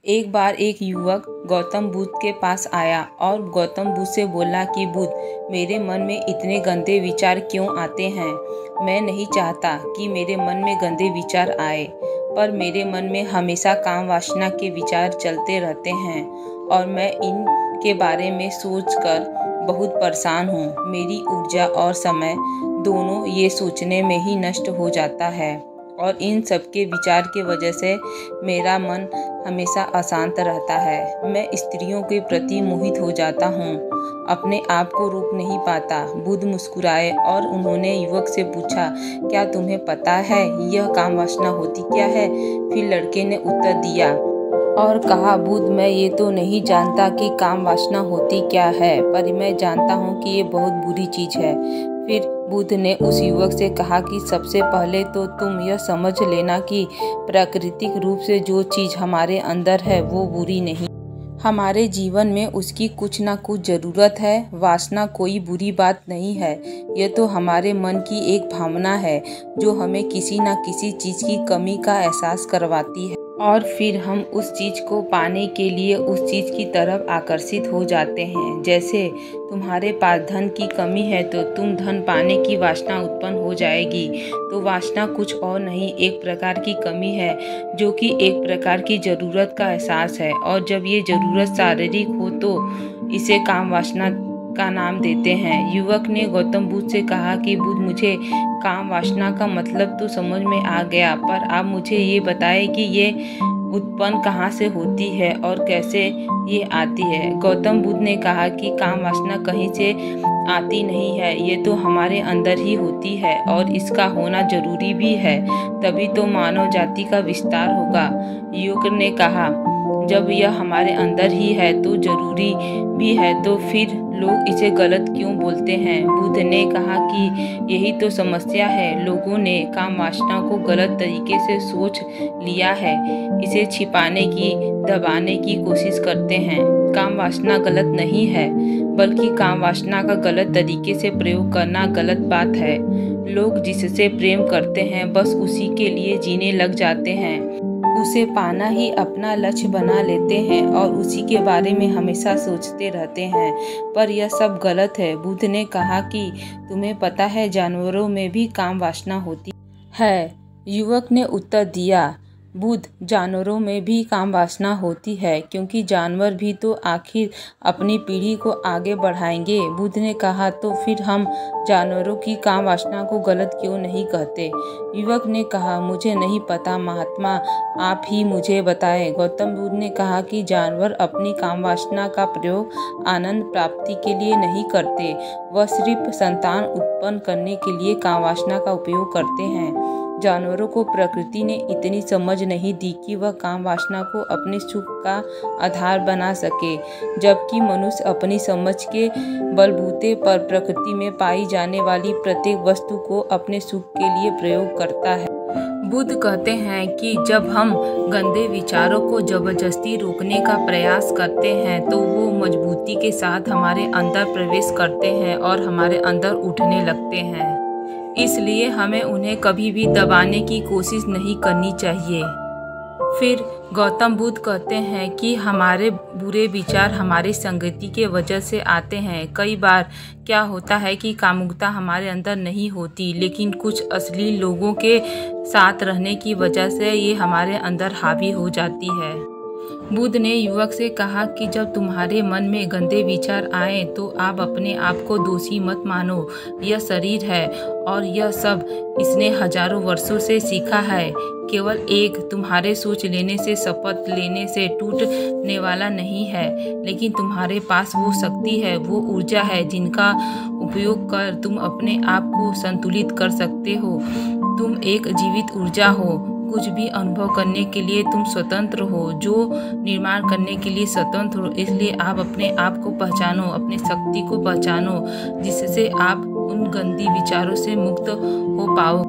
एक बार एक युवक गौतम बुद्ध के पास आया और गौतम बुद्ध से बोला कि बुद्ध, मेरे मन में इतने गंदे विचार क्यों आते हैं। मैं नहीं चाहता कि मेरे मन में गंदे विचार आए, पर मेरे मन में हमेशा काम वासना के विचार चलते रहते हैं और मैं इनके बारे में सोचकर बहुत परेशान हूँ। मेरी ऊर्जा और समय दोनों ये सोचने में ही नष्ट हो जाता है और इन सब के विचार की वजह से मेरा मन हमेशा अशांत रहता है। मैं स्त्रियों के प्रति मोहित हो जाता हूँ, अपने आप को रोक नहीं पाता। बुद्ध मुस्कुराए और उन्होंने युवक से पूछा, क्या तुम्हें पता है यह काम वासना होती क्या है? फिर लड़के ने उत्तर दिया और कहा, बुद्ध, मैं ये तो नहीं जानता कि काम वासना होती क्या है, पर मैं जानता हूँ कि ये बहुत बुरी चीज़ है। फिर बुद्ध ने उस युवक से कहा कि सबसे पहले तो तुम यह समझ लेना कि प्राकृतिक रूप से जो चीज़ हमारे अंदर है वो बुरी नहीं, हमारे जीवन में उसकी कुछ ना कुछ ज़रूरत है। वासना कोई बुरी बात नहीं है, यह तो हमारे मन की एक भावना है जो हमें किसी न किसी चीज़ की कमी का एहसास करवाती है और फिर हम उस चीज़ को पाने के लिए उस चीज़ की तरफ आकर्षित हो जाते हैं। जैसे तुम्हारे पास धन की कमी है तो तुम धन पाने की वासना उत्पन्न हो जाएगी। तो वासना कुछ और नहीं, एक प्रकार की कमी है जो कि एक प्रकार की ज़रूरत का एहसास है, और जब ये ज़रूरत शारीरिक हो तो इसे काम वासना का नाम देते हैं। युवक ने गौतम बुद्ध से कहा कि बुद्ध, मुझे काम वासना का मतलब तो समझ में आ गया, पर आप मुझे ये बताएं कि ये उत्पन्न कहाँ से होती है और कैसे ये आती है। गौतम बुद्ध ने कहा कि काम वासना कहीं से आती नहीं है, ये तो हमारे अंदर ही होती है और इसका होना जरूरी भी है, तभी तो मानव जाति का विस्तार होगा। युवक ने कहा, जब यह हमारे अंदर ही है तो जरूरी भी है, तो फिर लोग इसे गलत क्यों बोलते हैं? बुद्ध ने कहा कि यही तो समस्या है, लोगों ने काम वासना को गलत तरीके से सोच लिया है, इसे छिपाने की, दबाने की कोशिश करते हैं। काम वासना गलत नहीं है, बल्कि काम वासना का गलत तरीके से प्रयोग करना गलत बात है। लोग जिससे प्रेम करते हैं बस उसी के लिए जीने लग जाते हैं, उसे पाना ही अपना लक्ष्य बना लेते हैं और उसी के बारे में हमेशा सोचते रहते हैं, पर यह सब गलत है। बुद्ध ने कहा कि तुम्हें पता है जानवरों में भी काम वासना होती है? युवक ने उत्तर दिया, बुद्ध, जानवरों में भी काम वासना होती है, क्योंकि जानवर भी तो आखिर अपनी पीढ़ी को आगे बढ़ाएंगे। बुद्ध ने कहा, तो फिर हम जानवरों की काम वासना को गलत क्यों नहीं कहते? युवक ने कहा, मुझे नहीं पता महात्मा, आप ही मुझे बताएं। गौतम बुद्ध ने कहा कि जानवर अपनी काम वासना का प्रयोग आनंद प्राप्ति के लिए नहीं करते, वह सिर्फ संतान उत्पन्न करने के लिए काम वासना का उपयोग करते हैं। जानवरों को प्रकृति ने इतनी समझ नहीं दी कि वह काम वासना को अपने सुख का आधार बना सके, जबकि मनुष्य अपनी समझ के बलबूते पर प्रकृति में पाई जाने वाली प्रत्येक वस्तु को अपने सुख के लिए प्रयोग करता है। बुद्ध कहते हैं कि जब हम गंदे विचारों को जबरदस्ती रोकने का प्रयास करते हैं तो वो मजबूती के साथ हमारे अंदर प्रवेश करते हैं और हमारे अंदर उठने लगते हैं। इसलिए हमें उन्हें कभी भी दबाने की कोशिश नहीं करनी चाहिए। फिर गौतम बुद्ध कहते हैं कि हमारे बुरे विचार हमारी संगति के वजह से आते हैं। कई बार क्या होता है कि कामुकता हमारे अंदर नहीं होती, लेकिन कुछ अश्लील लोगों के साथ रहने की वजह से ये हमारे अंदर हावी हो जाती है। बुद्ध ने युवक से कहा कि जब तुम्हारे मन में गंदे विचार आए तो आप अपने आप को दोषी मत मानो। यह शरीर है और यह सब इसने हजारों वर्षों से सीखा है। केवल एक तुम्हारे सोच लेने से, शपथ लेने से टूटने वाला नहीं है, लेकिन तुम्हारे पास वो शक्ति है, वो ऊर्जा है जिनका उपयोग कर तुम अपने आप को संतुलित कर सकते हो। तुम एक जीवित ऊर्जा हो, कुछ भी अनुभव करने के लिए तुम स्वतंत्र हो, जो निर्माण करने के लिए स्वतंत्र हो। इसलिए आप अपने आप को पहचानो, अपनी शक्ति को पहचानो, जिससे आप उन गंदी विचारों से मुक्त हो पाओ।